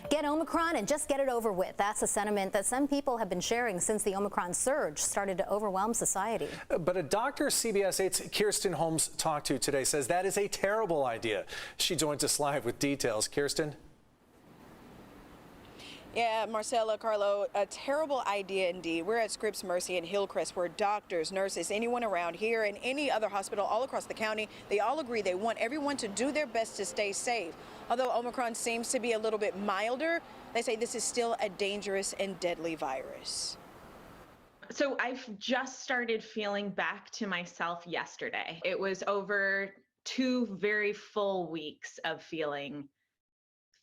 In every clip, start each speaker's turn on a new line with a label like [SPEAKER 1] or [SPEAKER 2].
[SPEAKER 1] Get Omicron and just get it over with. That's a sentiment that some people have been sharing since the Omicron surge started to overwhelm society.
[SPEAKER 2] But a doctor CBS 8's Kirsten Holmes talked to today says that is a terrible idea. She joins us live with details. Kirsten?
[SPEAKER 3] Yeah, Marcella, Carlo, a terrible idea indeed. We're at Scripps Mercy in Hillcrest, where doctors, nurses, anyone around here and any other hospital all across the county, they all agree they want everyone to do their best to stay safe. Although Omicron seems to be a little bit milder, they say this is still a dangerous and deadly virus.
[SPEAKER 4] So I've just started feeling back to myself yesterday. It was over 2 very full weeks of feeling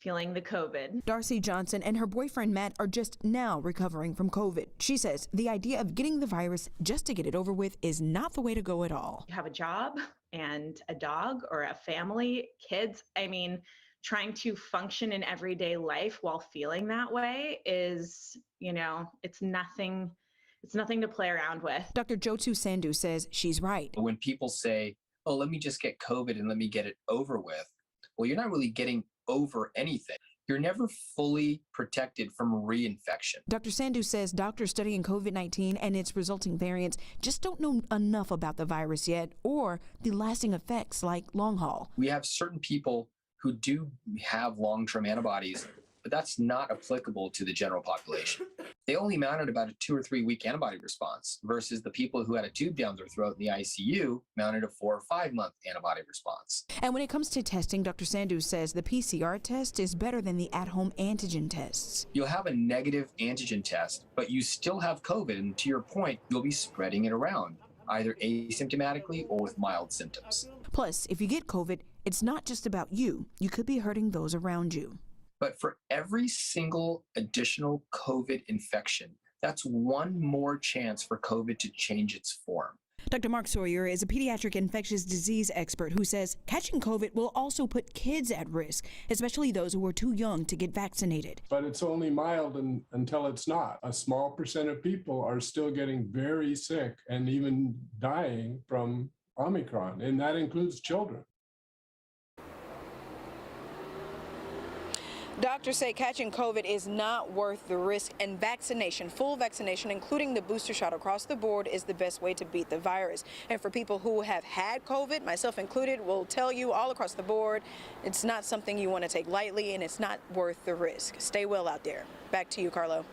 [SPEAKER 4] the COVID.
[SPEAKER 5] Darcy Johnson and her boyfriend Matt are just now recovering from COVID. She says the idea of getting the virus just to get it over with is not the way to go at all.
[SPEAKER 4] You have a job and a dog or a family, kids. I mean, trying to function in everyday life while feeling that way is, it's nothing to play around with.
[SPEAKER 5] Dr. Sandhu says she's right.
[SPEAKER 6] When people say, oh, let me just get COVID and let me get it over with, well, you're not really getting over anything. You're never fully protected from reinfection.
[SPEAKER 5] Dr. Sandhu says doctors studying COVID-19 and its resulting variants just don't know enough about the virus yet or the lasting effects like long haul.
[SPEAKER 6] We have certain people who do have long-term antibodies, but that's not applicable to the general population. They only mounted about a 2 or 3 week antibody response versus the people who had a tube down their throat in the ICU mounted a 4 or 5 month antibody response.
[SPEAKER 5] And when it comes to testing, Dr. Sandhu says the PCR test is better than the at-home antigen tests.
[SPEAKER 6] You'll have a negative antigen test, but you still have COVID, and to your point, you'll be spreading it around, either asymptomatically or with mild symptoms.
[SPEAKER 5] Plus, if you get COVID, it's not just about you. You could be hurting those around you.
[SPEAKER 6] But for every single additional COVID infection, that's one more chance for COVID to change its form.
[SPEAKER 5] Dr. Mark Sawyer is a pediatric infectious disease expert who says catching COVID will also put kids at risk, especially those who are too young to get vaccinated.
[SPEAKER 7] But it's only mild until it's not. A small percent of people are still getting very sick and even dying from Omicron, and that includes children.
[SPEAKER 3] Doctors say catching COVID is not worth the risk, and vaccination, full vaccination, including the booster shot across the board, is the best way to beat the virus. And for people who have had COVID, myself included, will tell you all across the board, it's not something you want to take lightly, and it's not worth the risk. Stay well out there. Back to you, Carlo.